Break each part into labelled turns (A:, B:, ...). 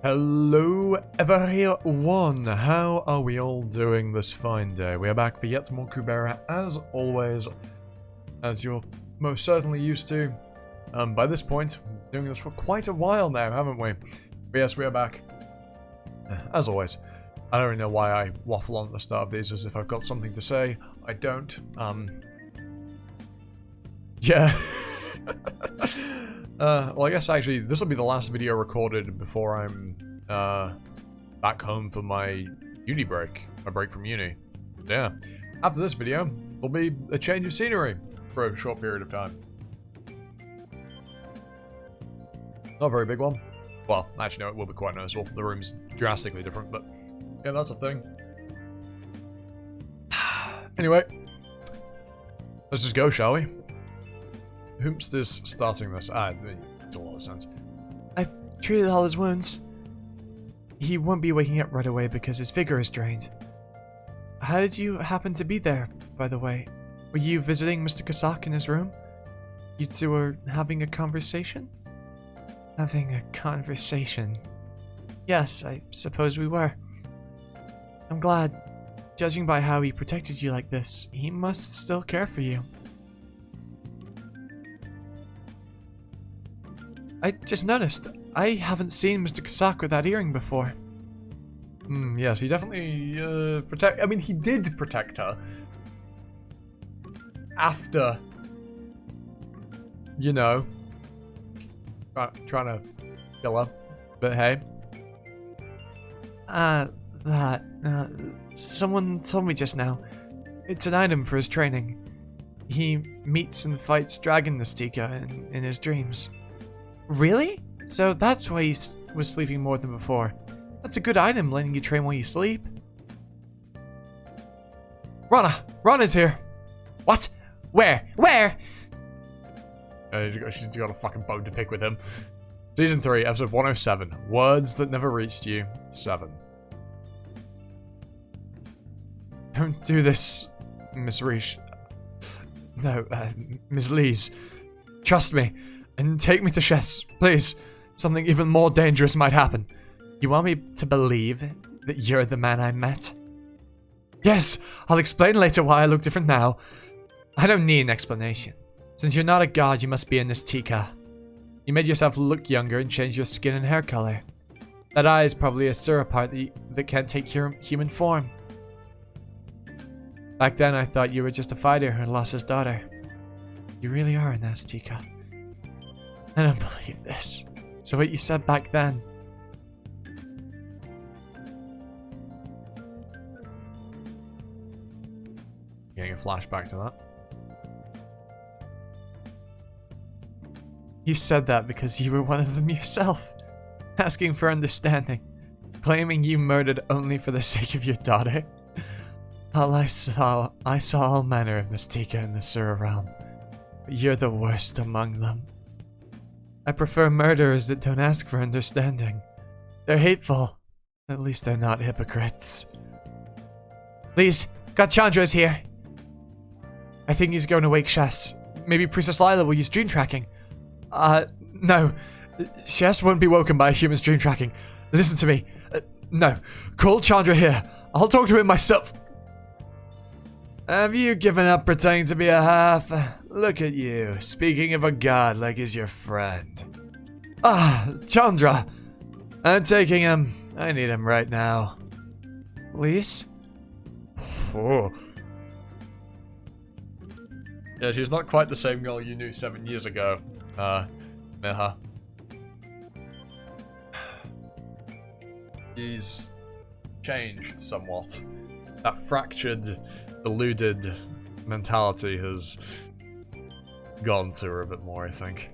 A: Hello everyone, how are we all doing this fine day? We are back for yet more Kubera, as always, as you're most certainly used to. By this point, we're doing this for quite a while now, haven't we? But yes, we are back, as always. I don't really know why I waffle on at the start of these as if I've got something to say. I don't. Yeah. Well, I guess actually this will be the last video recorded before I'm back home for my uni break. My break from uni. Yeah. After this video, there'll be a change of scenery for a short period of time. Not a very big one. Well, actually no, it will be quite noticeable. The room's drastically different, but yeah, that's a thing. Anyway, let's just go, shall we? Hoomster's starting this. It makes a lot of sense.
B: I've treated all his wounds. He won't be waking up right away because his vigor is drained. How did you happen to be there, by the way? Were you visiting Mr. Kasak in his room? You two were having a conversation? Having a conversation? Yes, I suppose we were. I'm glad. Judging by how he protected you like this, he must still care for you. I just noticed, I haven't seen Mr. Kasak with that earring before.
A: Yes, he definitely, I mean, he did protect her. After, you know, trying to kill her. But hey.
B: Someone told me just now. It's an item for his training. He meets and fights Dragon Nastika in his dreams. Really? So that's why he was sleeping more than before. That's a good item, letting you train while you sleep.
A: Rana's here.
B: What? Where? Where?
A: She's got a fucking bone to pick with him. Season 3, episode 107. Words that never reached you. 7.
B: Don't do this, Miss Reish. No, Miss Lees. Trust me. And take me to Shess, please. Something even more dangerous might happen. You want me to believe that you're the man I met? Yes, I'll explain later why I look different now. I don't need an explanation. Since you're not a god, you must be a Nastika. You made yourself look younger and changed your skin and hair color. That eye is probably a Surapart that can't take your human form. Back then, I thought you were just a fighter who lost his daughter. You really are a Nastika. I don't believe this. So what you said back then?
A: Getting a flashback to that.
B: You said that because you were one of them yourself. Asking for understanding. Claiming you murdered only for the sake of your daughter. I saw all manner of Nastika in the Sura realm. But you're the worst among them. I prefer murderers that don't ask for understanding. They're hateful. At least they're not hypocrites. Please, God Chandra is here. I think he's going to wake Shess. Maybe Princess Lila will use dream tracking. No. Shess won't be woken by a human's dream tracking. Listen to me. No. Call Chandra here. I'll talk to him myself. Have you given up pretending to be a half? Look at you, speaking of a god like he's your friend. Chandra! I'm taking him. I need him right now. Please?
A: Oh. Yeah, she's not quite the same girl you knew 7 years ago, Miha. She's changed somewhat. That fractured, deluded mentality has gone to her a bit more, I think.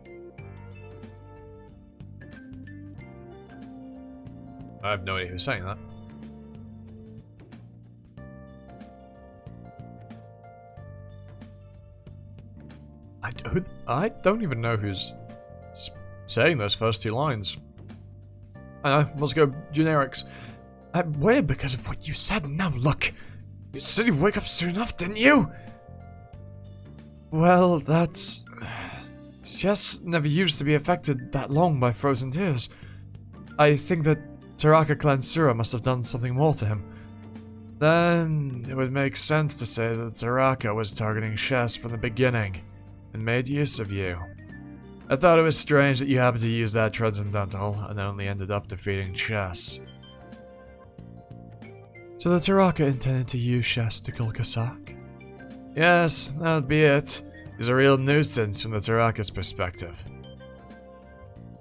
A: I have no idea who's saying that. I don't even know who's saying those first 2 lines. I know, let's go generics. I'm weird because of what you said. Now look, you said you'd wake up soon enough, didn't you?
B: Well, that's... Shess never used to be affected that long by frozen tears. I think that Taraka clan Sura must have done something more to him. Then it would make sense to say that Taraka was targeting Shess from the beginning and made use of you. I thought it was strange that you happened to use that transcendental and only ended up defeating Shess. So the Taraka intended to use Shess to kill Kasak? Yes, that would be it. He's a real nuisance from the Taraka's perspective.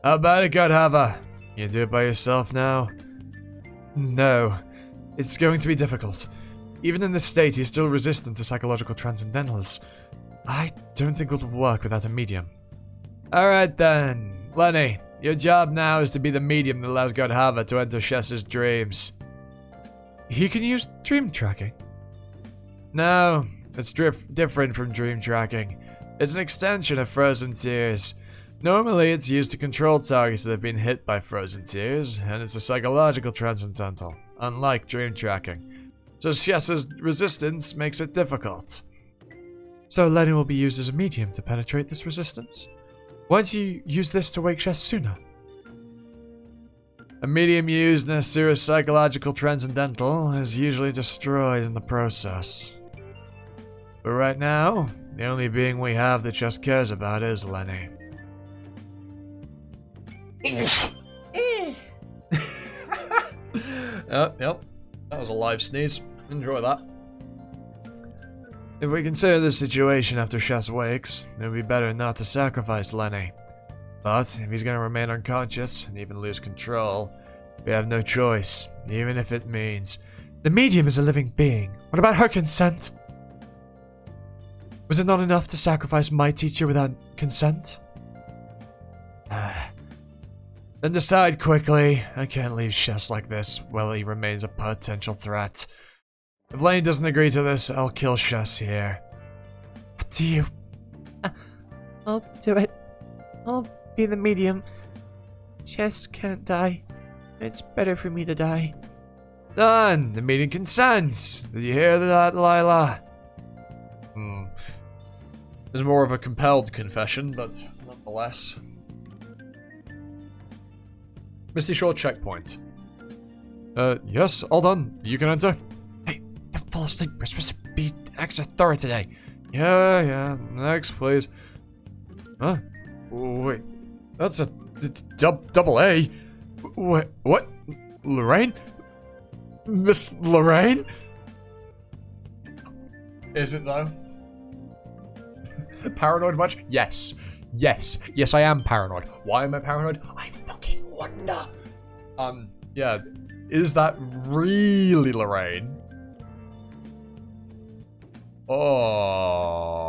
B: How about it, Godhava? You do it by yourself now? No. It's going to be difficult. Even in this state, he's still resistant to psychological transcendentals. I don't think it will work without a medium. Alright then. Lenny, your job now is to be the medium that allows Godhava to enter Shess's dreams. He can use dream tracking? No, it's different from dream tracking. It's an extension of Frozen Tears. Normally, it's used to control targets that have been hit by Frozen Tears, and it's a psychological transcendental, unlike dream tracking. So Shess's resistance makes it difficult. So Lenny will be used as a medium to penetrate this resistance? Why don't you use this to wake Shess sooner? A medium used in a serious psychological transcendental is usually destroyed in the process. But right now, the only being we have that Shess cares about is Lenny. Yep. That was a live sneeze. Enjoy that. If we consider the situation after Shess wakes, it would be better not to sacrifice Lenny. But if he's going to remain unconscious and even lose control, we have no choice, even if it means... The medium is a living being. What about her consent? Was it not enough to sacrifice my teacher without consent? Then decide quickly. I can't leave Shess like this while he remains a potential threat. If Lane doesn't agree to this, I'll kill Shess here. What do you... I'll do it. I'll be the medium. Shess can't die. It's better for me to die. Done! The medium consents! Did you hear that, Lila? There's more of a compelled confession, but nonetheless. Misty Shore checkpoint. Yes, all done. You can enter. Hey, don't fall asleep. We're supposed to be extra thorough today. Yeah. Next, please. Huh? Wait. That's a double A. What? Lorraine? Miss Lorraine? Is it though? Paranoid much? Yes, I am paranoid. Why am I paranoid? I fucking wonder. Yeah, is that really Lorraine? Oh.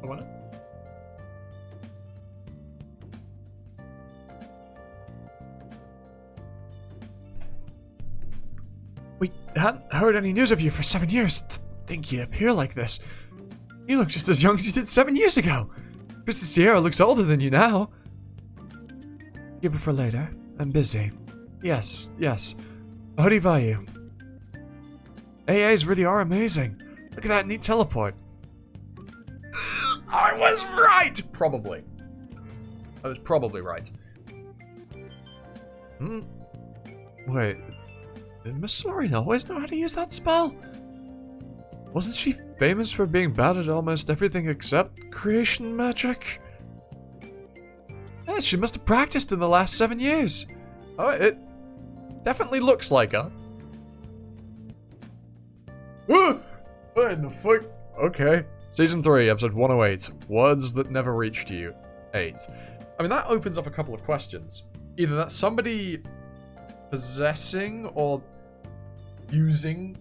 B: What? We hadn't heard any news of you for 7 years. To think you appear like this. You look just as young as you did 7 years ago. Mr. Sierra looks older than you now. You prefer later? I'm busy. Yes. How do you value? AAs really are amazing. Look at that neat teleport. I was right! Probably. I was probably right. Wait. Did Miss Lorraine always know how to use that spell? Wasn't she famous for being bad at almost everything except creation magic? Yeah, she must have practiced in the last 7 years. Oh, it definitely looks like her. What in the fuck? Okay. Season 3, episode 108. Words that never reached you. 8. I mean, that opens up a couple of questions. Either that's somebody possessing or using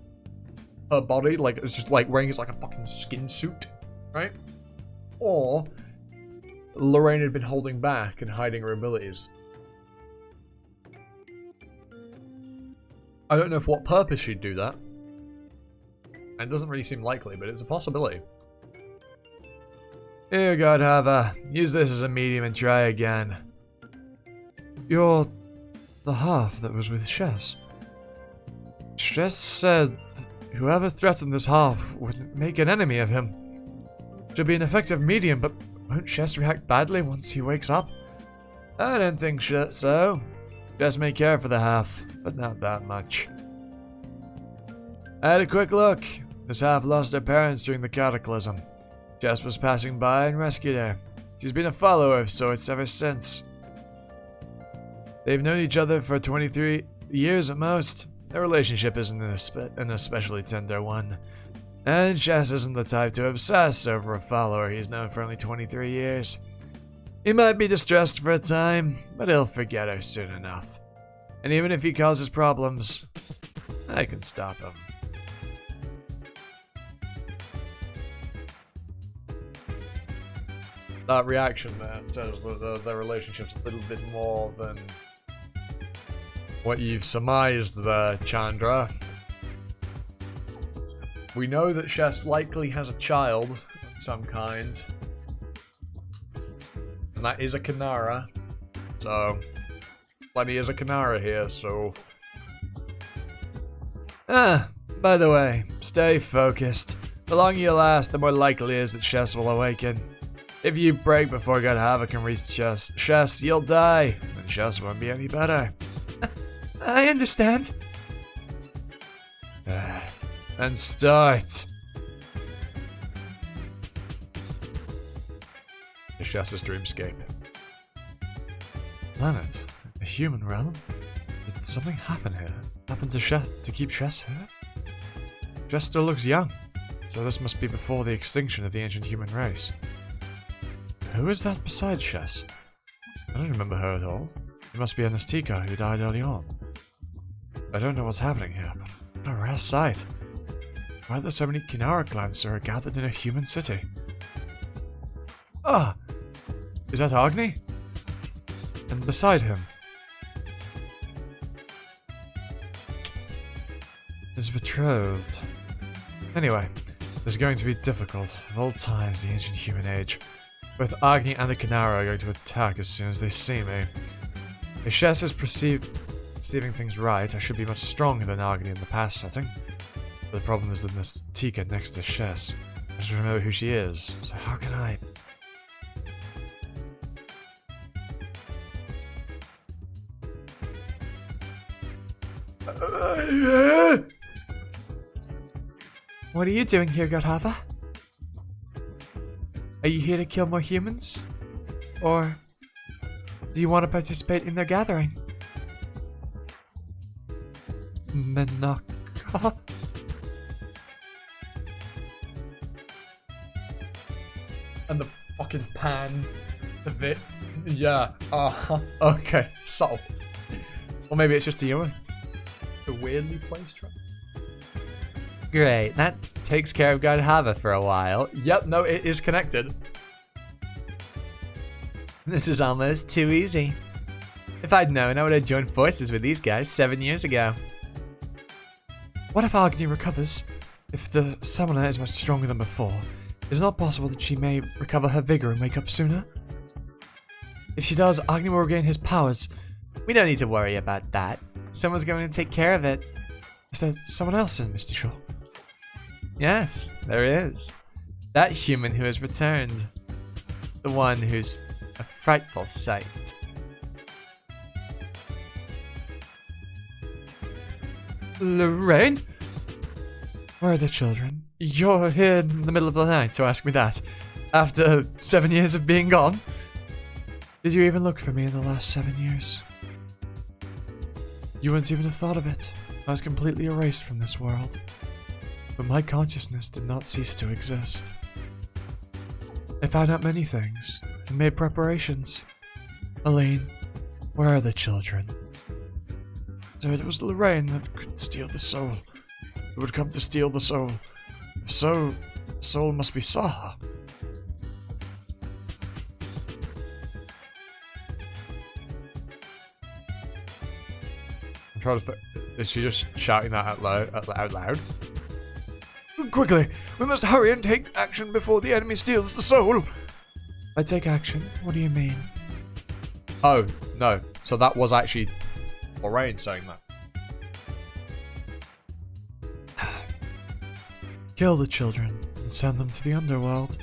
B: her body, like it's just like wearing it like a fucking skin suit, right? Or Lorraine had been holding back and hiding her abilities. I don't know for what purpose she'd do that. And it doesn't really seem likely, but it's a possibility. Here, Godhava, use this as a medium and try again. You're the half that was with Shess. Shess said that whoever threatened this half would make an enemy of him. She'll be an effective medium, but Won't Shess react badly once he wakes up?
A: I don't think so. Shess may care for the half, but not that much. I had a quick look. This half lost her parents during the cataclysm. Shess was passing by and rescued her. She's been a follower of sorts ever since. They've known each other for 23 years at most. Their relationship isn't an especially tender one. And Shess isn't the type to obsess over a follower he's known for only 23 years. He might be distressed for a time, but he'll forget her soon enough. And even if he causes problems, I can stop him. That reaction there says that their relationship's a little bit more than what you've surmised there, Chandra. We know that Shess likely has a child of some kind. And that is a Kanara. So, plenty is a Kanara here, so... by the way, stay focused. The longer you last, the more likely it is that Shess will awaken. If you break before God Havoc can reach Shess, you'll die, and Shess won't be any better.
B: I understand.
A: And start. The Shess's dreamscape.
B: Planet? A human realm? Did something happen here? Happened to Shess to keep Shess here? Shess still looks young, so this must be before the extinction of the ancient human race. Who is that beside Shess? I don't remember her at all. It must be Anastika, who died early on. I don't know what's happening here, but what a rare sight. Why are there so many Kinara clans who are gathered in a human city? Ah! Is that Agni? And beside him? His betrothed. Anyway, this is going to be difficult. Of old times, the ancient human age. Both Agni and the Kinara are going to attack as soon as they see me. If Shess is perceiving things right, I should be much stronger than Agni in the past setting. But the problem is that Miss Tika next to Shess. I just remember who she is, so how can I... What are you doing here, Godhava? Are you here to kill more humans? Or do you want to participate in their gathering? Menaka?
A: And the fucking pan of it. Yeah. Okay. Subtle. Or maybe it's just a weirdly placed trap.
B: Great, that takes care of Godhava for a while.
A: Yep, no, it is connected.
B: This is almost too easy. If I'd known, I would have joined forces with these guys 7 years ago. What if Agni recovers? If the summoner is much stronger than before, is it not possible that she may recover her vigor and wake up sooner? If she does, Agni will regain his powers. We don't need to worry about that. Someone's going to take care of it. Is there someone else in Misty Shore? Yes, there is. That human who has returned. The one who's a frightful sight. Lorraine? Where are the children? You're here in the middle of the night to ask me that. After 7 years of being gone? Did you even look for me in the last 7 years? You wouldn't even have thought of it. I was completely erased from this world. But my consciousness did not cease to exist. I found out many things and made preparations. Aline, where are the children? So it was Lorraine that could steal the soul. Who would come to steal the soul? If so, the soul must be Saha.
A: I'm trying to think. Is she just shouting that out loud?
B: Quickly! We must hurry and take action before the enemy steals the soul! I take action? What do you mean?
A: Oh, no. So that was actually Lorraine saying that.
B: Kill the children and send them to the underworld.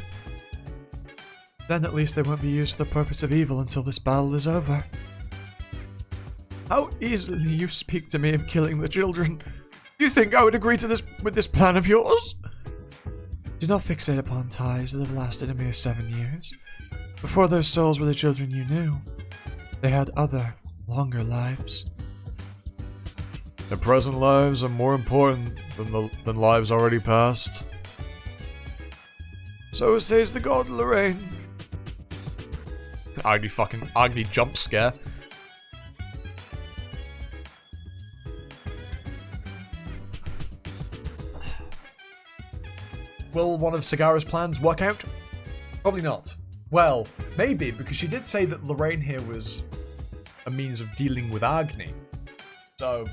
B: Then at least they won't be used for the purpose of evil until this battle is over. How easily you speak to me of killing the children. You think I would agree to this with this plan of yours? Do not fixate upon ties that have lasted a mere 7 years. Before those souls were the children you knew. They had other, longer lives.
A: Their present lives are more important than lives already past.
B: So says the god Lorraine.
A: Agni jump scare. Will one of Sagara's plans work out? Probably not. Well, maybe, because she did say that Lorraine here was a means of dealing with Agni. So,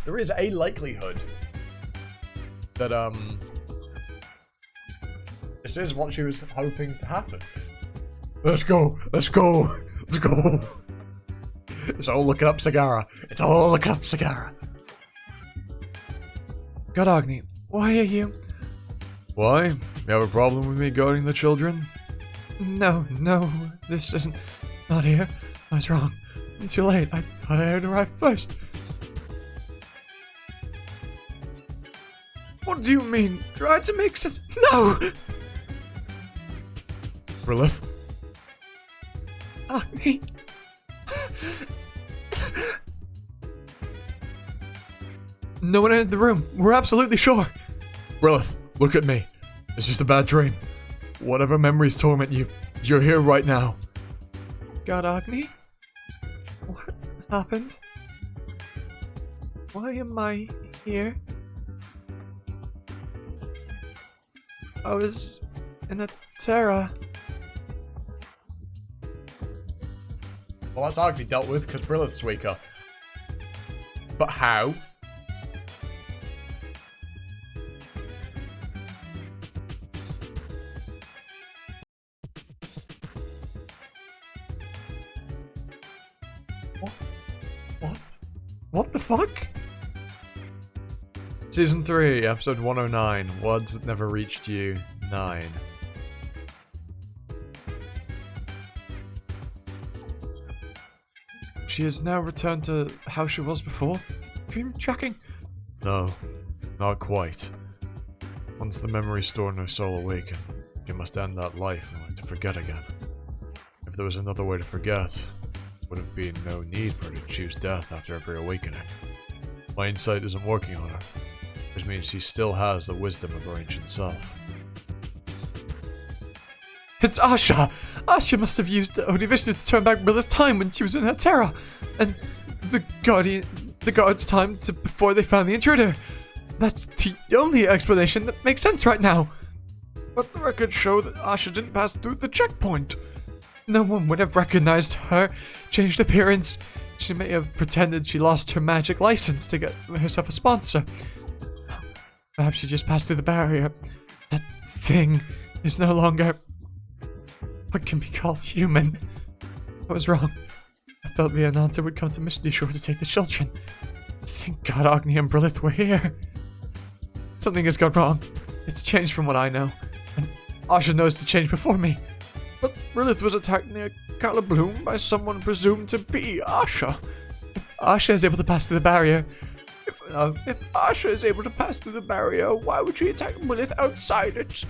A: there is a likelihood that, this is what she was hoping to happen. Let's go! Let's go! Let's go! It's all looking up Sagara. It's all looking up Sagara.
B: God Agni, why are you...
A: Why? You have a problem with me guarding the children?
B: No, this isn't... Not here. I was wrong. I'm too late. I thought I had arrived first. What do you mean? Try to make sense... No!
A: Brilith?
B: Agni... No one entered the room. We're absolutely sure.
A: Brilith, look at me. It's just a bad dream. Whatever memories torment you, you're here right now.
B: God Agni? What happened? Why am I here? I was in a Terra.
A: Well, that's Agni dealt with because Brilith's weaker. But how?
B: What the fuck?
A: Season 3, episode 109, Words That Never Reached You, 9.
B: She has now returned to how she was before? Dream tracking?
A: No, not quite. Once the memories stored in her soul awaken, you must end that life and learn to forget again. If there was another way to forget, would have been no need for her to choose death after every awakening. My insight isn't working on her, which means she still has the wisdom of her ancient self.
B: It's Asha! Asha must have used Oni Vishnu to turn back Rilla's time when she was in her terror, and the guard's time to before they found the intruder. That's the only explanation that makes sense right now. But the records show that Asha didn't pass through the checkpoint. No one would have recognized her changed appearance. She may have pretended she lost her magic license to get herself a sponsor. Perhaps she just passed through the barrier. That thing is no longer what can be called human. I was wrong. I thought the announcer would come to Misty Shore to take the children. Thank God Agni and Brilith were here. Something has gone wrong. It's changed from what I know. And Asha knows to change before me. But Brilith was attacked near Calabloom by someone presumed to be Asha. If Asha is able to pass through the barrier... If Asha is able to pass through the barrier, why would she attack Brilith outside it?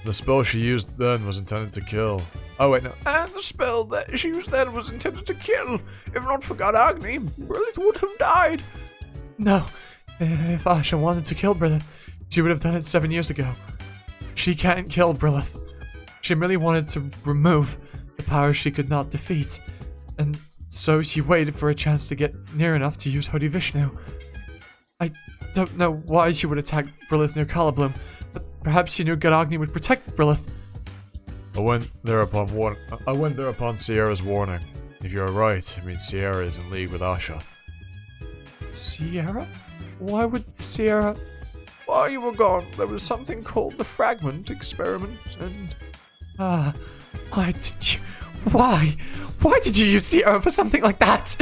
A: The spell she used then was intended to kill.
B: Oh wait, no. And the spell that she used then was intended to kill. If not for God Agni, Brilith would have died. No. If Asha wanted to kill Brilith, she would have done it 7 years ago. She can't kill Brilith. She merely wanted to remove the powers she could not defeat. And so she waited for a chance to get near enough to use Hodi Vishnu. I don't know why she would attack Brilith near Calabloom, but perhaps she knew God Agni would protect Brilith.
A: I went there upon Sierra's warning. If you're right, it means Sierra is in league with Asha.
B: Sierra? Why would Sierra... While you were gone, there was something called the Fragment Experiment, and... why did you... Why? Why did you use Sierra for something like that?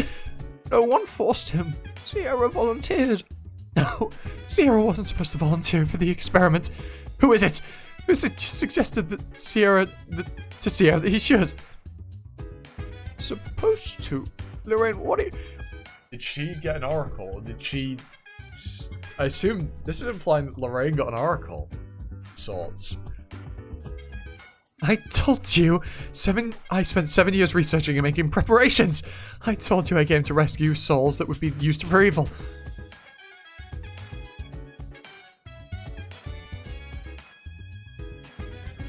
B: No one forced him. Sierra volunteered. No, Sierra wasn't supposed to volunteer for the experiment. Who is it? Who suggested that Sierra that he should?
A: Supposed to. Lorraine, what are you... Did she get an oracle? Did she... I assume this is implying that Lorraine got an oracle. Sorts.
B: I told you! I spent 7 years researching and making preparations! I told you I came to rescue souls that would be used for evil.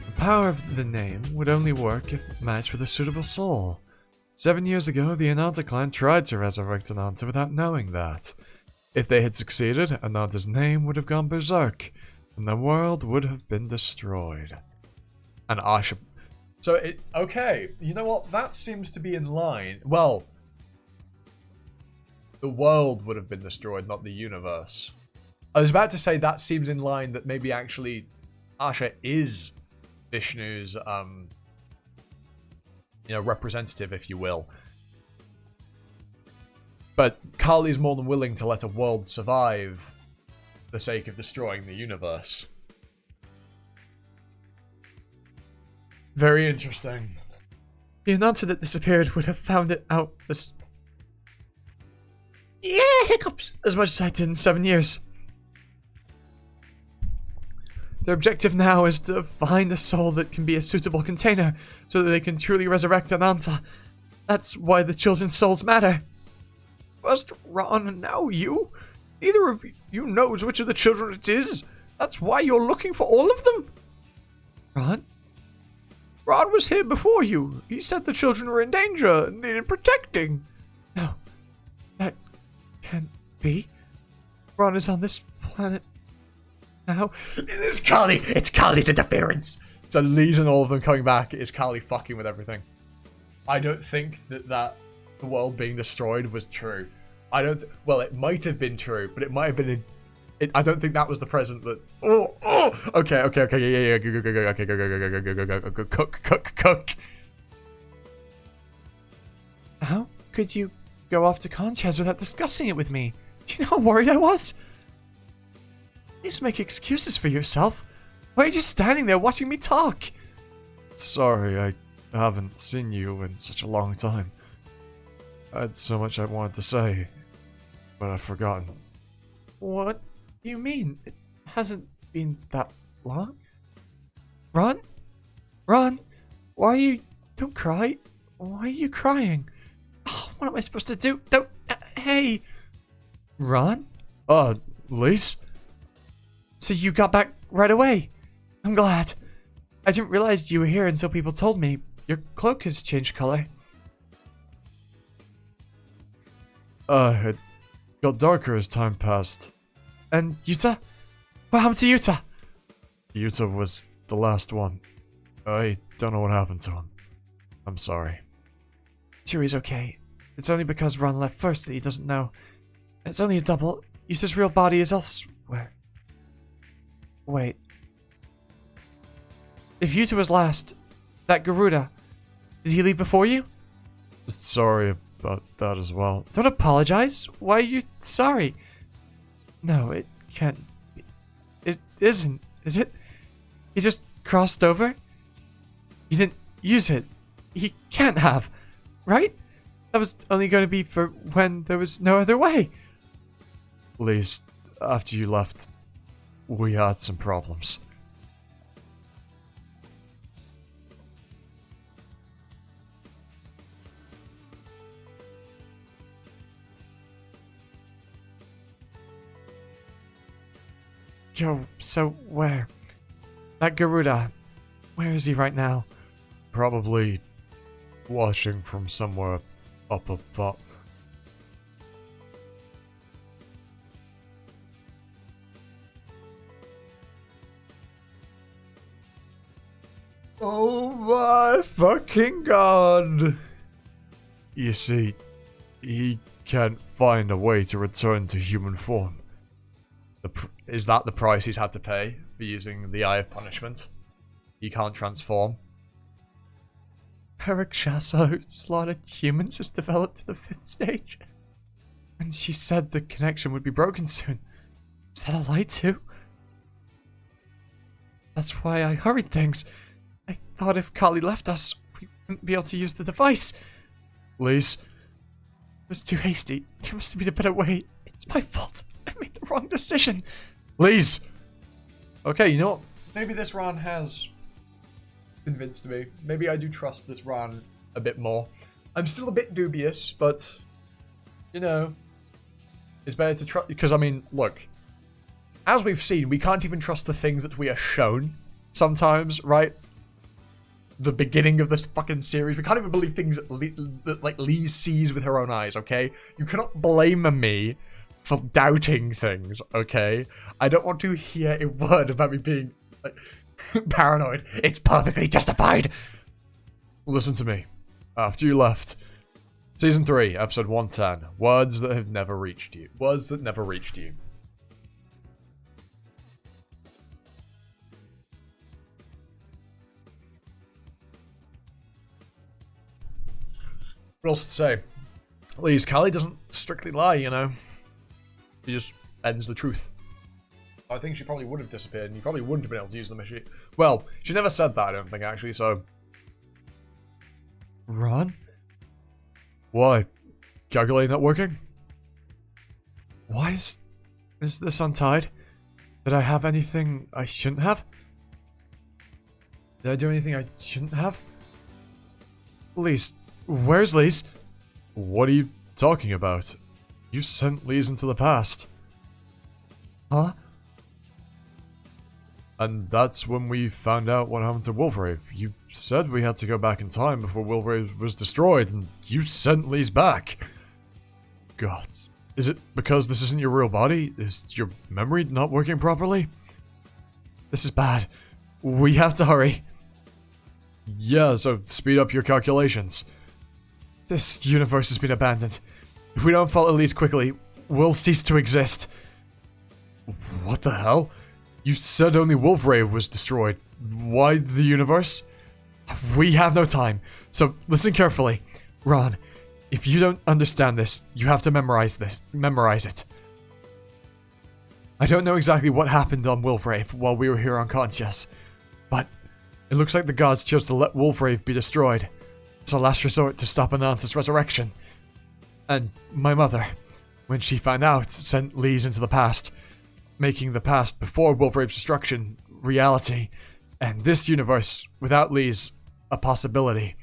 B: The power of the name would only work if matched with a suitable soul. 7 years ago, the Ananta clan tried to resurrect Ananta without knowing that. If they had succeeded, Ananta's name would have gone berserk, and the world would have been destroyed. And Asha... So, okay, you know what? That seems to be in line. Well, the world would have been destroyed, not the universe. I was about to say that seems in line that maybe actually Asha is Vishnu's, representative, if you will. But Kali's more than willing to let a world survive for the sake of destroying the universe. Very interesting. The Ananta that disappeared would have found it out as... Yeah, hiccups! As much as I did in 7 years. Their objective now is to find a soul that can be a suitable container so that they can truly resurrect Ananta. That's why the children's souls matter. First Ron and now you? Neither of you knows which of the children it is. That's why you're looking for all of them. Ron? Ron was here before you. He said the children were in danger and needed protecting. No, that can't be. Ron is on this planet now.
A: It's Kali! It's Kali's interference! So Lee's and all of them coming back is Kali fucking with everything. I don't think that the world being destroyed was true. Well, it might have been true, but it might have been I don't think that was the present that... Okay, yeah, go, cook.
B: How could you go off to Conchas without discussing it with me? Do you know how worried I was? Please make excuses for yourself. Why are you just standing there watching me talk?
A: Sorry, I haven't seen you in such a long time. I had so much I wanted to say, but I've forgotten.
B: What do you mean? It hasn't been that long? Ron? Ron? Why are you... Don't cry. Why are you crying? Oh, what am I supposed to do? Don't... hey! Ron?
A: Lise?
B: So you got back right away. I'm glad. I didn't realize you were here until people told me. Your cloak has changed color.
A: It got darker as time passed.
B: And Yuta? What happened to Yuta?
A: Yuta was the last one. I don't know what happened to him. I'm sorry.
B: Sure, he's okay. It's only because Ron left first that he doesn't know. It's only a double. Yuta's real body is elsewhere. Wait. If Yuta was last, that Garuda, did he leave before you?
A: Sorry about that as well.
B: Don't apologize. Why are you sorry? No, it can't be. It isn't, is it? He just crossed over? You didn't use it. He can't have, right? That was only going to be for when there was no other way.
A: At least, after you left, we had some problems.
B: Yo, so where? That Garuda, where is he right now?
A: Probably watching from somewhere up above. Oh my fucking god! You see, he can't find a way to return to human form. Is that the price he's had to pay for using the Eye of Punishment? He can't transform.
B: Her Rakshasa who slaughtered humans has developed to the 5th stage. And she said the connection would be broken soon. Is that a lie too? That's why I hurried things. I thought if Kali left us, we wouldn't be able to use the device.
A: Lise?
B: It was too hasty. There must have been a better way. It's my fault. I made the wrong decision.
A: Lise! Okay, you know what? Maybe this run has convinced me. Maybe I do trust this run a bit more. I'm still a bit dubious, but, you know, it's better to trust. Because, I mean, look, as we've seen, we can't even trust the things that we are shown sometimes, right? The beginning of this fucking series, we can't even believe things that like Lise sees with her own eyes, okay? You cannot blame me for doubting things, okay? I don't want to hear a word about me being like paranoid. It's perfectly justified. Listen to me. After you left, Season 3, Episode 110, words that have never reached you. Words that never reached you. What else to say? At least Kali doesn't strictly lie, you know. She just ends the truth. I think she probably would have disappeared, and you probably wouldn't have been able to use the machine. Well, she never said that, I don't think, actually, so...
B: Ron?
A: Why? Calculating not working?
B: Why is this untied? Did I have anything I shouldn't have? Did I do anything I shouldn't have? Lise. Where's Lise?
A: What are you talking about? You sent Lise into the past.
B: Huh?
A: And that's when we found out what happened to Wolfrave. You said we had to go back in time before Wolfrave was destroyed, and you sent Lise back. God. Is it because this isn't your real body? Is your memory not working properly?
B: This is bad. We have to hurry.
A: Yeah, so speed up your calculations.
B: This universe has been abandoned. If we don't follow Lise quickly, we'll cease to exist.
A: What the hell? You said only Wolfrave was destroyed. Why the universe?
B: We have no time, so listen carefully. Ron, if you don't understand this, you have to memorize it. I don't know exactly what happened on Wolfrave while we were here unconscious, but it looks like the gods chose to let Wolfrave be destroyed. It's a last resort to stop Ananta's resurrection. And my mother, when she found out, sent Lise into the past, making the past before Wolfrave's destruction reality, and this universe, without Lise, a possibility.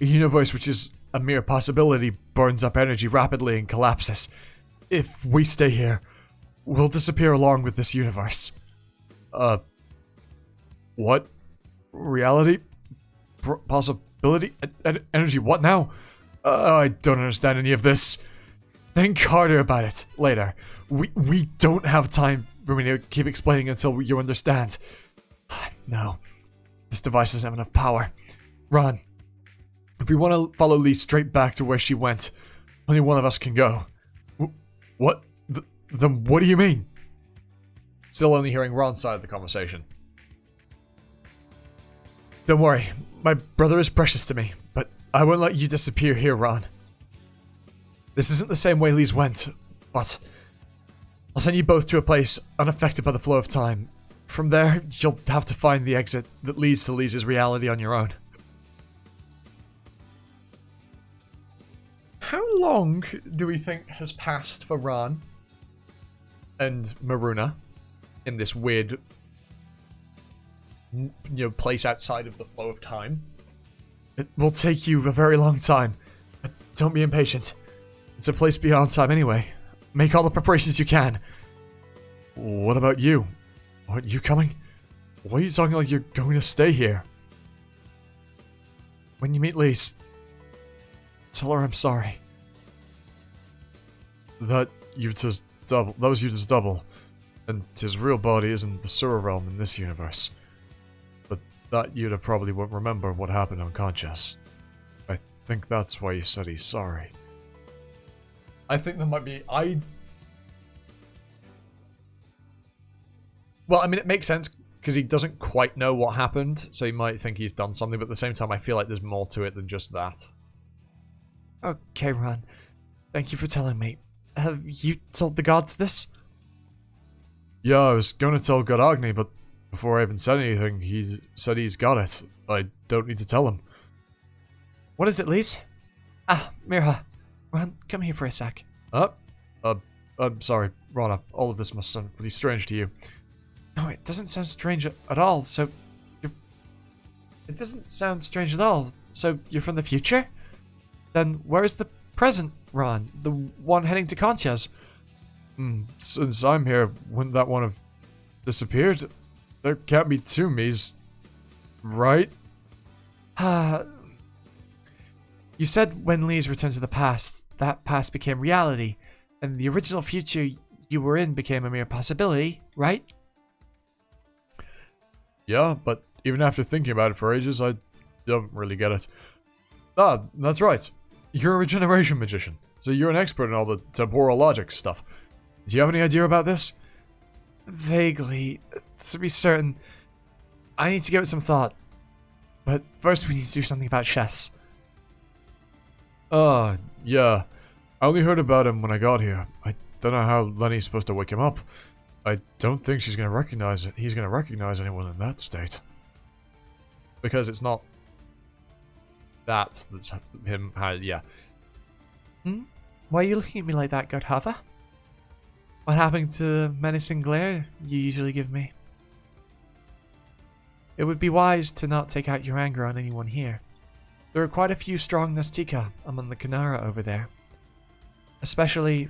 B: A universe which is a mere possibility burns up energy rapidly and collapses. If we stay here, we'll disappear along with this universe.
A: What? Reality? Possibility? Energy? What now? I don't understand any of this.
B: Think harder about it later. We don't have time for me to keep explaining until you understand. No. This device doesn't have enough power. Ron, if we want to follow Lise straight back to where she went, only one of us can go.
A: What? Then what do you mean? Still only hearing Ron's side of the conversation.
B: Don't worry, my brother is precious to me, but I won't let you disappear here, Ron. This isn't the same way Lise went, but I'll send you both to a place unaffected by the flow of time. From there, you'll have to find the exit that leads to Lise's reality on your own.
A: How long do we think has passed for Ron and Maruna in this weird, place outside of the flow of time?
B: It will take you a very long time, but don't be impatient. It's a place beyond time anyway. Make all the preparations you can.
A: What about you? Aren't you coming? Why are you talking like you're going to stay here?
B: When you meet Lise, tell her I'm sorry.
A: That was Yuta's double, and his real body is in the sewer realm in this universe. But that Yuta probably won't remember what happened unconscious. I think that's why he said he's sorry. I think there might be... Well, I mean, it makes sense, because he doesn't quite know what happened, so he might think he's done something, but at the same time, I feel like there's more to it than just that.
B: Okay, Ron. Thank you for telling me. Have you told the gods this?
A: Yeah, I was going to tell God Agni, but Before I even said anything, he said he's got it. I don't need to tell him.
B: What is it, Lise? Ah, Mira. Ron, come here for a sec.
A: I'm sorry, Rana. All of this must sound pretty strange to you.
B: No, it doesn't sound strange at all, so... It doesn't sound strange at all, so you're from the future? Then where's the present Ron? The one heading to Concha's?
A: Since I'm here, wouldn't that one have disappeared? There can't be two me's, right?
B: You said when Lise returned to the past, that past became reality, and the original future you were in became a mere possibility, right?
A: Yeah, but even after thinking about it for ages, I don't really get it. Ah, that's right. You're a regeneration magician, so you're an expert in all the temporal logic stuff. Do you have any idea about this?
B: Vaguely. To be certain, I need to give it some thought. But first we need to do something about Shess.
A: Yeah. I only heard about him when I got here. I don't know how Lenny's supposed to wake him up. I don't think he's gonna recognize anyone in that state. Because it's not that's him, yeah.
B: Why are you looking at me like that, Godhava? What happened to the menacing glare you usually give me? It would be wise to not take out your anger on anyone here. There are quite a few strong Nastika among the Kanara over there. Especially,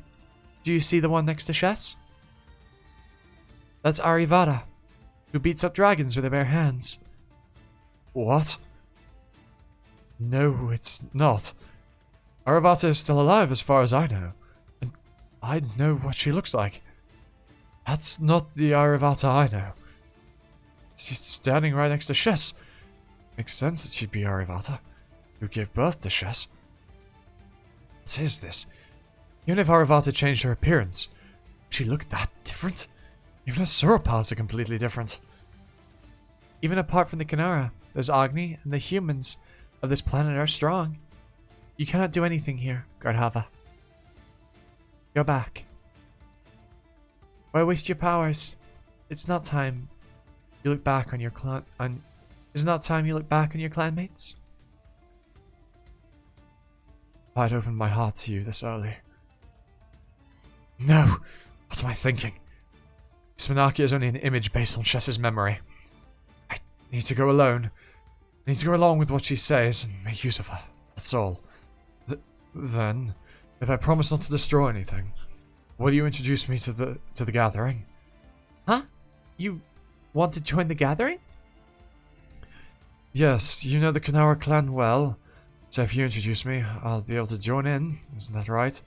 B: do you see the one next to Shess? That's Arivada, who beats up dragons with her bare hands.
A: What? No, it's not. Arivata is still alive as far as I know. And I know what she looks like. That's not the Arivata I know. She's standing right next to Shess. Makes sense that she'd be Arivata, who gave birth to Shess. What is this? Even if Arivata changed her appearance, would she look that different? Even her sauropods are completely different.
B: Even apart from the Kanara, there's Agni, and the humans of this planet are strong. You cannot do anything here, Godhava. Go back. Why waste your powers? It's not time you look back on your clan. Is it not time you look back on your clanmates?
A: If I'd opened my heart to you this early. No! What am I thinking? This Monarchy is only an image based on Shess's memory. I need to go alone. I need to go along with what she says and make use of her. That's all. Then, if I promise not to destroy anything, will you introduce me to the gathering?
B: Huh? You want to join the gathering?
A: Yes, you know the Kanara clan well, so if you introduce me, I'll be able to join in. Isn't that right?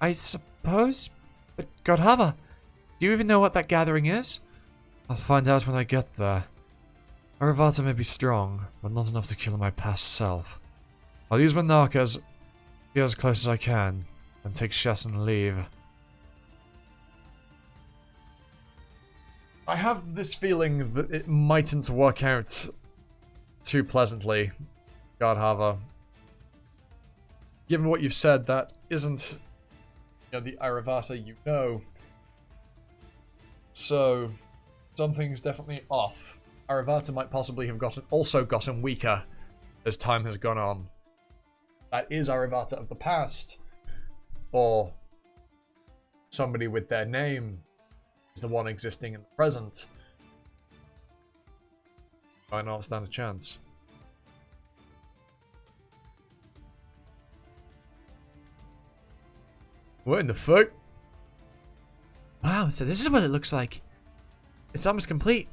B: I suppose? But Godhava, do you even know what that gathering is?
A: I'll find out when I get there. Arivata may be strong, but not enough to kill my past self. I'll use my Narkas, be as close as I can, and take Shess and leave. I have this feeling that it mightn't work out too pleasantly, Godhava. Given what you've said, that isn't the Arivata you know. So, something's definitely off. Arivata might possibly have also gotten weaker as time has gone on. That is Arivata of the past. Or somebody with their name is the one existing in the present. Might not stand a chance. What in the fuck?
B: Wow, so this is what it looks like. It's almost complete.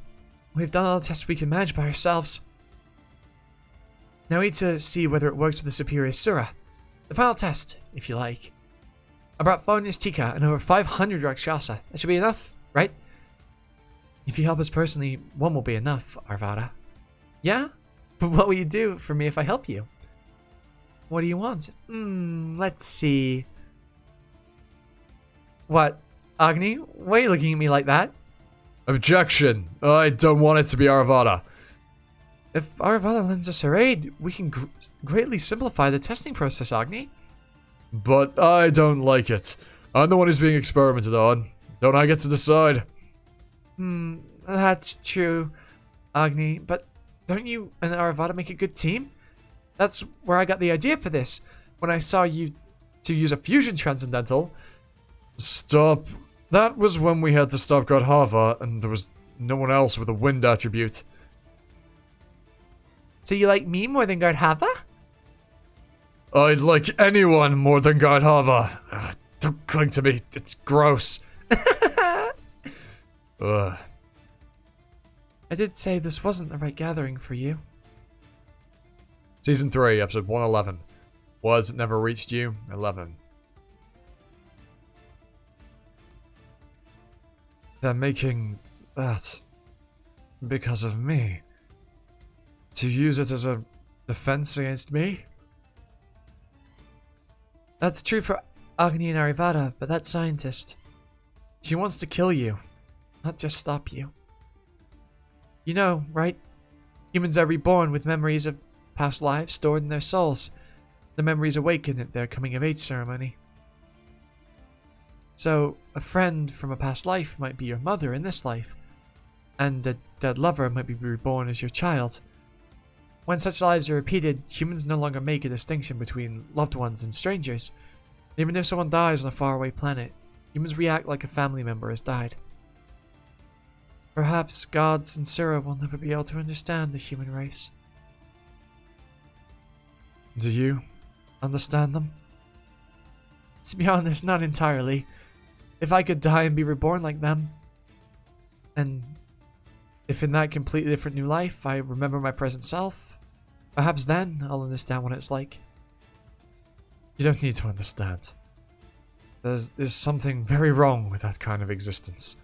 B: We've done all the tests we can manage by ourselves. Now we need to see whether it works with the Superior Sura. The final test, if you like. I brought 4 Nistika and over 500 Rakshasa. That should be enough, right? If you help us personally, 1 will be enough, Arvada. Yeah? But what will you do for me if I help you? What do you want? Let's see. What? Agni? Why are you looking at me like that?
A: Objection! I don't want it to be Arvada.
B: If Arvada lends us her aid, we can greatly simplify the testing process, Agni.
A: But I don't like it. I'm the one who's being experimented on. Don't I get to decide?
B: That's true. Agni, but don't you and Aravada make a good team? That's where I got the idea for this. When I saw you to use a fusion transcendental.
A: Stop. That was when we had to stop Godhava, and there was no one else with a wind attribute.
B: So you like me more than Godhava?
A: I'd like anyone more than Godhava. Ugh, don't cling to me. It's gross. Ugh.
B: I did say this wasn't the right gathering for you.
A: Season 3, episode 111. Words that never reached you, 11. They're making that because of me. To use it as a defense against me?
B: That's true for Agni and Arivada, but that scientist, she wants to kill you, not just stop you. You know, right? Humans are reborn with memories of past lives stored in their souls. The memories awaken at their coming-of-age ceremony. So, a friend from a past life might be your mother in this life, and a dead lover might be reborn as your child. When such lives are repeated, humans no longer make a distinction between loved ones and strangers. Even if someone dies on a faraway planet, humans react like a family member has died. Perhaps gods and Sura will never be able to understand the human race.
A: Do you understand them?
B: To be honest, not entirely. If I could die and be reborn like them, and if in that completely different new life I remember my present self, perhaps then I'll understand what it's like.
A: You don't need to understand. There's something very wrong with that kind of existence.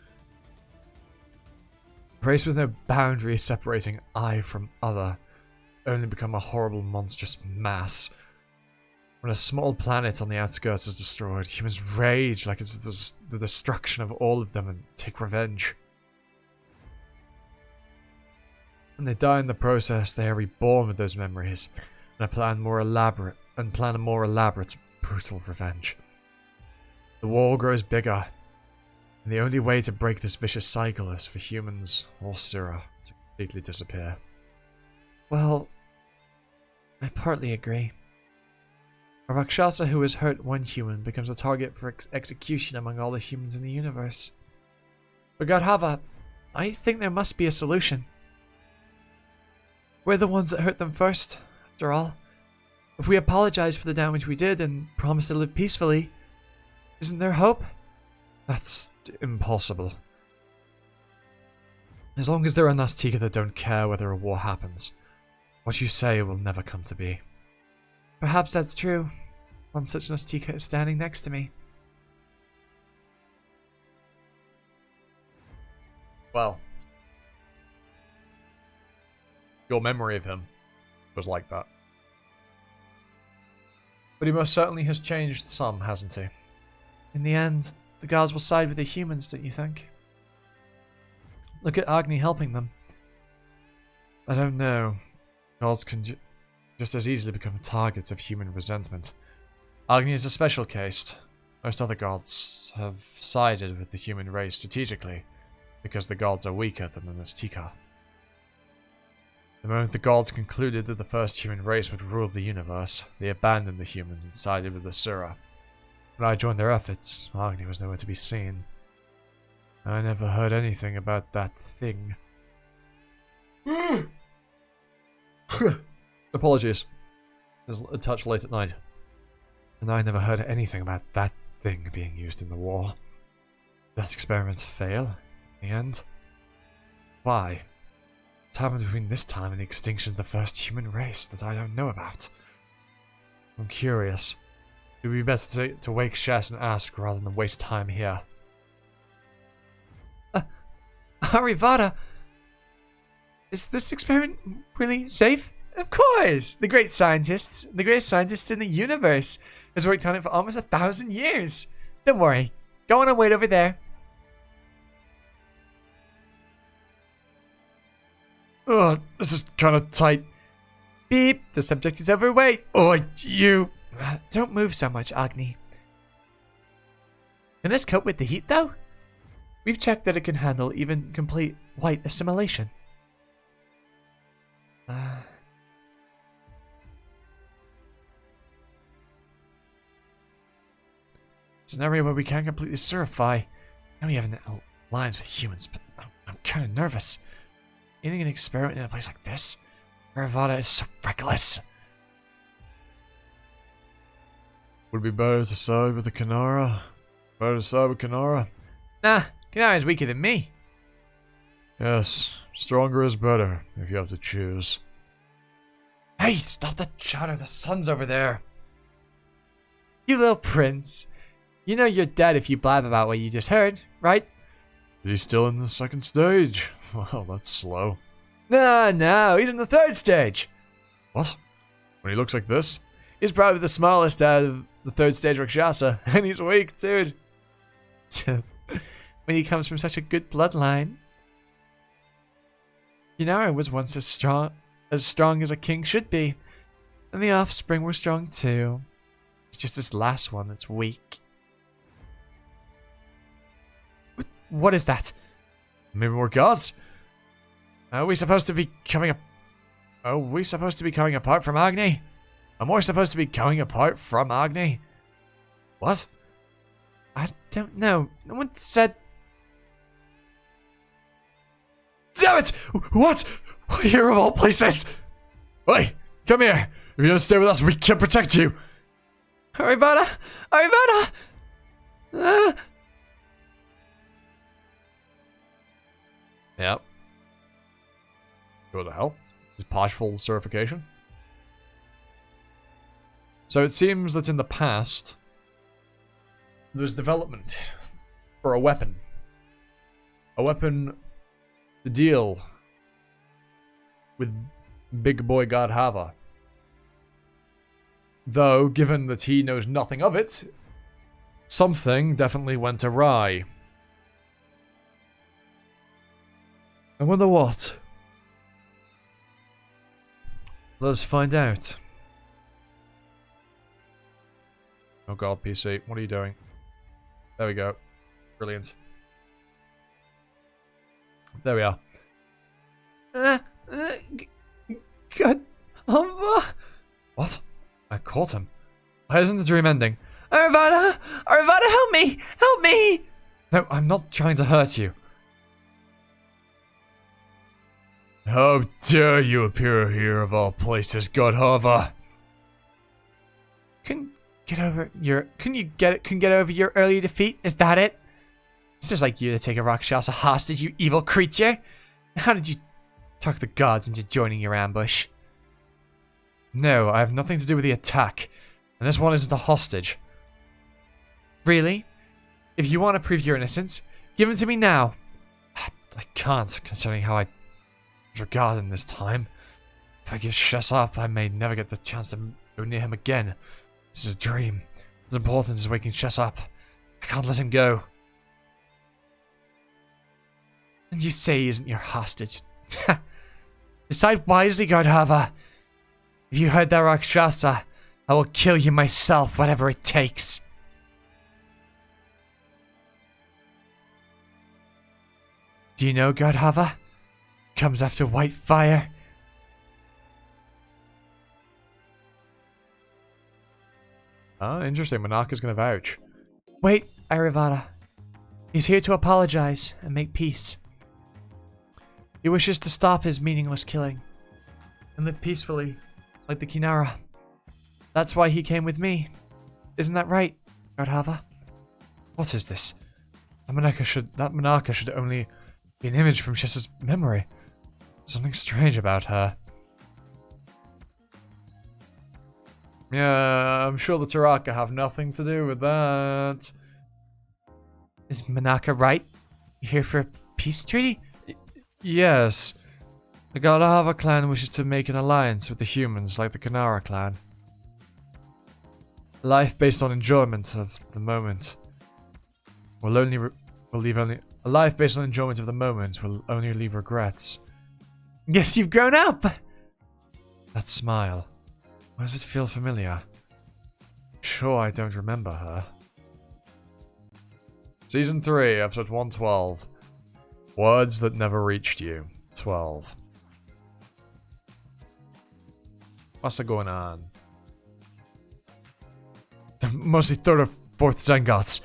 A: A race with no boundaries separating I from other only become a horrible monstrous mass. When a small planet on the outskirts is destroyed, humans rage like it's the destruction of all of them and take revenge. When they die in the process, they are reborn with those memories and plan a more elaborate, brutal revenge. The war grows bigger, and the only way to break this vicious cycle is for humans or Sura to completely disappear.
B: Well, I partly agree. A Rakshasa who has hurt one human becomes a target for execution among all the humans in the universe. For Godhava, I think there must be a solution. We're the ones that hurt them first, after all. If we apologize for the damage we did and promise to live peacefully, isn't there hope?
A: That's impossible. As long as there are Nastika that don't care whether a war happens, what you say will never come to be.
B: Perhaps that's true. One such Nastika is standing next to me.
A: Well, your memory of him was like that. But he most certainly has changed some, hasn't he?
B: In the end, the gods will side with the humans, don't you think? Look at Agni helping them.
A: I don't know. Gods can just as easily become targets of human resentment. Agni is a special case. Most other gods have sided with the human race strategically, because the gods are weaker than the Nastika. The moment the gods concluded that the first human race would rule the universe, they abandoned the humans and sided with the Sura. When I joined their efforts, Agni was nowhere to be seen. I never heard anything about that thing. Apologies. It's a touch late at night. And I never heard anything about that thing being used in the war. Did that experiment fail in the end? Why? What happened between this time and the extinction of the first human race that I don't know about? I'm curious. It would be better to wake Shess and ask rather than waste time here.
B: Arivada! Is this experiment really safe? Of course! The greatest scientists in the universe, has worked on it for almost 1,000 years. Don't worry. Go on and wait over there.
A: Ugh, this is kind of tight.
B: Beep! The subject is overweight.
A: Oh, you...
B: Don't move so much, Agni. Can this cope with the heat, though? We've checked that it can handle even complete white assimilation. It's an area where we can't completely certify. And we have an alliance with humans, but I'm kind of nervous. Ending an experiment in a place like this? Aravada is so reckless.
A: Would it be better to side with the Kanara? Better to side with Kanara?
B: Nah, Kanara's weaker than me.
A: Yes, stronger is better, if you have to choose.
B: Hey, stop the chatter, the sun's over there. You little prince. You know you're dead if you blab about what you just heard, right?
A: Is he still in the second stage? Well, that's slow.
B: No, he's in the third stage.
A: What? When he looks like this?
B: He's probably the smallest out of the third stage Rakshasa, and he's weak, dude. When he comes from such a good bloodline. Kinara was once as strong as a king should be, and the offspring were strong too. It's just this last one that's weak. What is that?
A: Maybe more gods?
B: Are we supposed to be coming apart from Agni? Am I supposed to be coming apart from Agni?
A: What?
B: I don't know. No one said. Damn it! What? Here of all places!
A: Hey, come here! If you don't stay with us, we can't protect you!
B: Arivada!
A: Yep. What the hell? Is partial certification? So it seems that in the past, there's development for a weapon. A weapon to deal with Big Boy God Hava. Though, given that he knows nothing of it, something definitely went awry. I wonder what? Let's find out. Oh god, PC, what are you doing? There we go. Brilliant. There we are.
B: God.
A: What? I caught him. Why isn't the dream ending?
B: Arivada, help me! Help me!
A: No, I'm not trying to hurt you. How dare you appear here of all places, Godhava?
B: Can get over your early defeat? Is that it? It's just like you to take a Rakshasa hostage, you evil creature. How did you talk the gods into joining your ambush?
A: No, I have nothing to do with the attack. And this one isn't a hostage.
B: Really? If you want to prove your innocence, give him to me now.
A: I can't, considering how I regard him this time. If I give Shess up, I may never get the chance to go near him again. This is a dream. As important as waking Shess up. I can't let him go.
B: And you say he isn't your hostage. Decide wisely, Godhava. If you hurt that Rakshasa, I will kill you myself, whatever it takes. Do you know Godhava? Comes after white fire.
A: Oh, interesting. Manaka's gonna vouch.
B: Wait, Arivada. He's here to apologize and make peace. He wishes to stop his meaningless killing and live peacefully, like the Kinara. That's why he came with me. Isn't that right, Godhava?
A: What is this? That Manaka should only be an image from Shess's memory. Something strange about her. Yeah, I'm sure the Taraka have nothing to do with that.
B: Is Manaka right? You here for a peace treaty?
A: Yes. The Godhava clan wishes to make an alliance with the humans like the Kanara clan. Life based on enjoyment of the moment will leave only a life based on enjoyment of the moment will only leave regrets.
B: Guess you've grown up.
A: That smile. Why does it feel familiar? Sure, I don't remember her. Season 3, episode 112. Words that never reached you. 12. What's going on? They're mostly thought of 4th Zengods.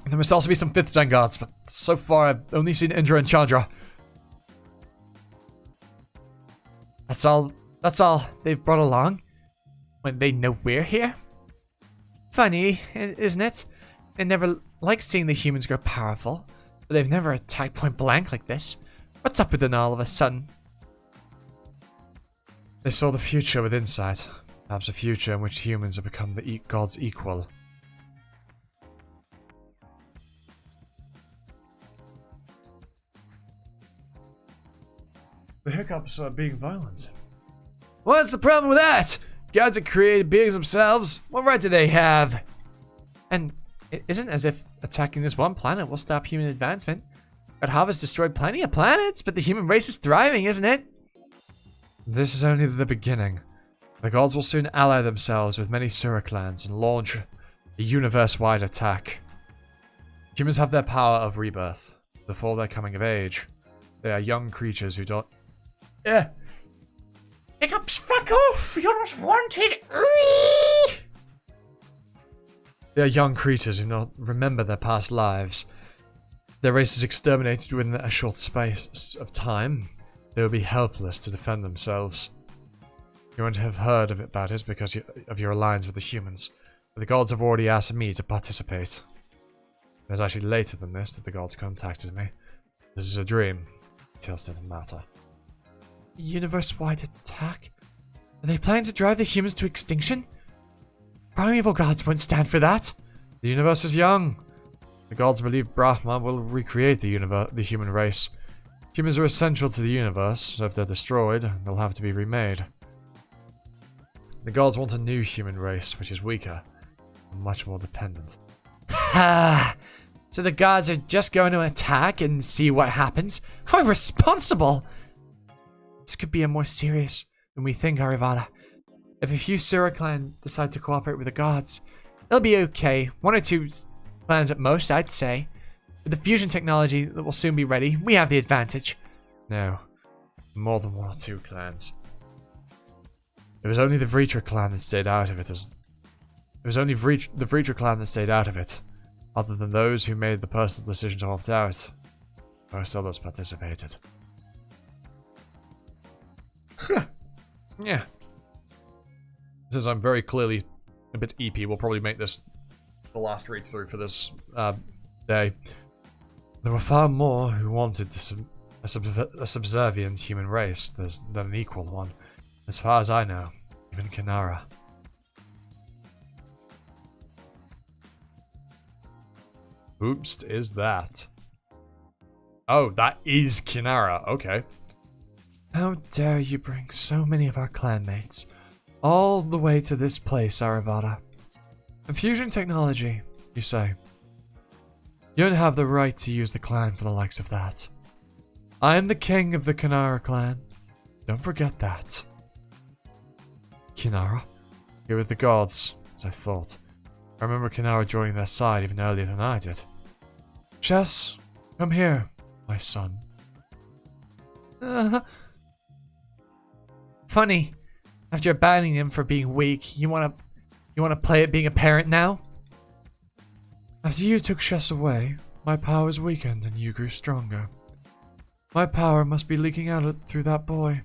A: There must also be some 5th Zengods, but so far I've only seen Indra and Chandra.
B: That's all they've brought along? When they know we're here? Funny, isn't it? They never like seeing the humans grow powerful, but they've never attacked point blank like this. What's up with them all of a sudden?
A: They saw the future with insight. Perhaps a future in which humans have become the gods' equal. The hiccups are being violent.
B: What's the problem with that? Gods are created beings themselves. What right do they have? And it isn't as if attacking this one planet will stop human advancement. God has destroyed plenty of planets, but the human race is thriving, isn't it?
A: This is only the beginning. The gods will soon ally themselves with many Sura clans and launch a universe-wide attack. Humans have their power of rebirth. Before their coming of age, they are young creatures who don't...
B: Hiccups, fuck off! You're not wanted!
A: They are young creatures who not remember their past lives. Their race is exterminated within a short space of time. They will be helpless to defend themselves. You won't have heard about it because of your alliance with the humans. But the gods have already asked me to participate. It was actually later than this that the gods contacted me. This is a dream. Details didn't matter.
B: Universe-wide attack? Are they planning to drive the humans to extinction? Primeval gods won't stand for that.
A: The universe is young. The gods believe Brahma will recreate the human race. Humans are essential to the universe, so if they're destroyed, they'll have to be remade. The gods want a new human race, which is weaker and much more dependent.
B: Ha! So the gods are just going to attack and see what happens? How irresponsible! This could be a more serious than we think, Arivada. If a few Sura clan decide to cooperate with the gods, it'll be okay. 1 or 2 clans at most, I'd say. With the fusion technology that will soon be ready, we have the advantage.
A: No. More than 1 or 2 clans. It was only the Vritra clan that stayed out of it the Vritra clan that stayed out of it. Other than those who made the personal decision to opt out, most others participated. Yeah. Since I'm very clearly a bit EP, we'll probably make this the last read through for this day. There were far more who wanted a subservient human race than an equal one. As far as I know, even Kinara. Oops, is that? Oh, that is Kinara. Okay.
B: How dare you bring so many of our clanmates all the way to this place, Arivada?
A: Fusion technology, you say? You don't have the right to use the clan for the likes of that. I am the king of the Kinara clan. Don't forget that. Kinara? You're with the gods, as I thought. I remember Kinara joining their side even earlier than I did. Shess, come here, my son.
B: Funny. After abandoning him for being weak, you wanna play at being a parent now?
A: After you took Shess away, my power was weakened and you grew stronger. My power must be leaking out through that boy.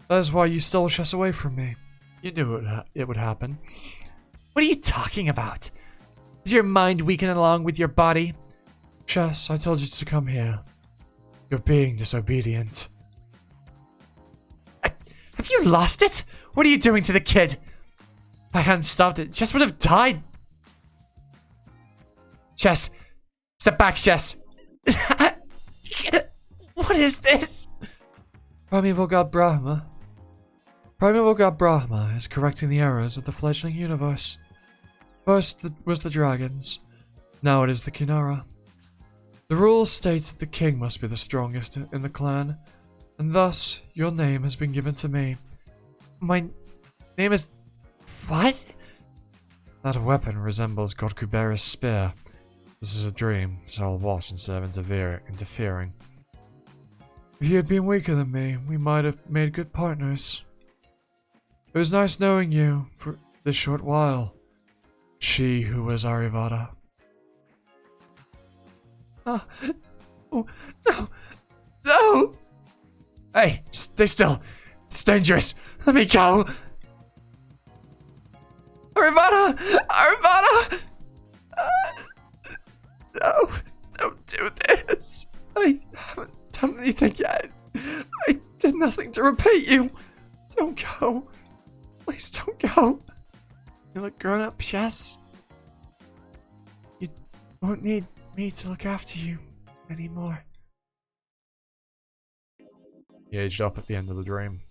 A: That is why you stole Shess away from me. You knew it would happen.
B: What are you talking about? Is your mind weakening along with your body?
A: Shess, I told you to come here. You're being disobedient.
B: Have you lost it? What are you doing to the kid? If I hadn't stopped it, Shess would have died. Shess, step back, Shess. What is this?
A: Primeval God Brahma. Primeval God Brahma is correcting the errors of the fledgling universe. First was the dragons. Now it is the Kinara. The rule states that the king must be the strongest in the clan, and thus your name has been given to me.
B: My name is... what?
A: That weapon resembles God Kubera's spear. This is a dream, so I'll watch instead of interfering. If you had been weaker than me, we might have made good partners. It was nice knowing you for this short while. She who was Arivada.
B: Oh, no! No! Hey, stay still. It's dangerous. Let me go. Arivada! Arivada! No, don't do this. I haven't done anything yet. I did nothing to repay you. Don't go. Please don't go. You look grown up, Shess. You won't need me to look after you anymore.
A: He aged up at the end of the dream.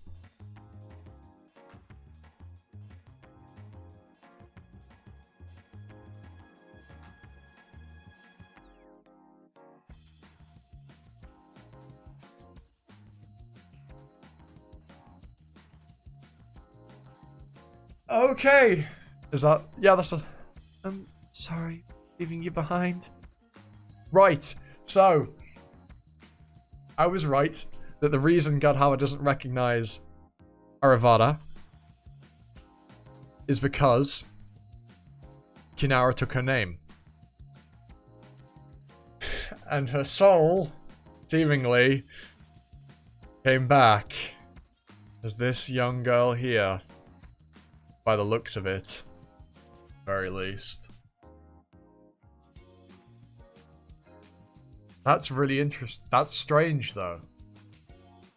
A: Okay. Is that... Yeah, that's a...
B: I'm sorry, leaving you behind.
A: Right. So, I was right that the reason Godhara doesn't recognize Arivada is because Kinara took her name. And her soul, seemingly, came back as this young girl here. By the looks of it, very least. That's really interesting. That's strange, though.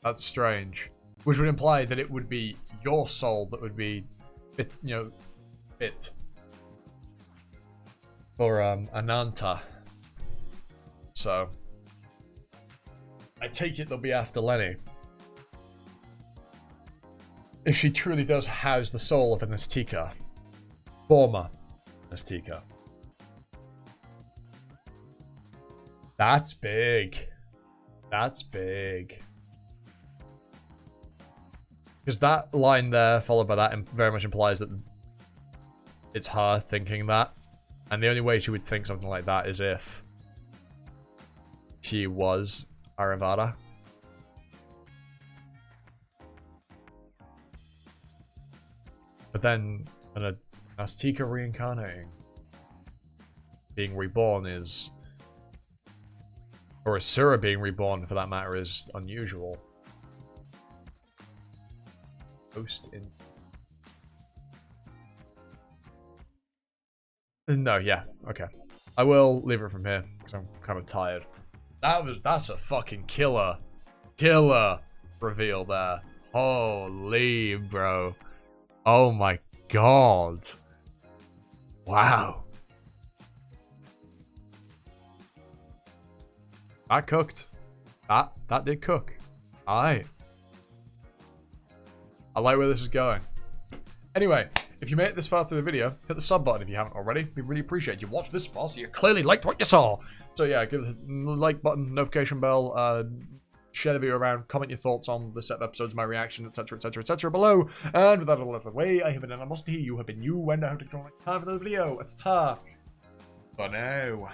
A: That's strange. Which would imply that it would be your soul that would be, fit, you know, fit for Ananta. So, I take it they'll be after Lenny. If she truly does house the soul of an Azteca. Former Azteca. That's big. That's big. Because that line there, followed by that, very much implies that it's her thinking that. And the only way she would think something like that is if she was Arivada. But then, an Azteca reincarnating, being reborn is... Or Asura being reborn, for that matter, is unusual. Post in... No, yeah, okay. I will leave it from here, because I'm kind of tired. That's a fucking killer reveal there. Holy, bro. Oh my god. Wow. That cooked. That did cook. Alright. I like where this is going. Anyway, if you made it this far through the video, hit the sub button if you haven't already. We really appreciate you watched this far, so you clearly liked what you saw. So yeah, give it the like button, notification bell, share the video around, comment your thoughts on the set of episodes, my reaction, etc, etc, etc below. And with that all out of the way, I have been Animosity, you have been you, and I hope to control time for another video. Ta-ta. For now.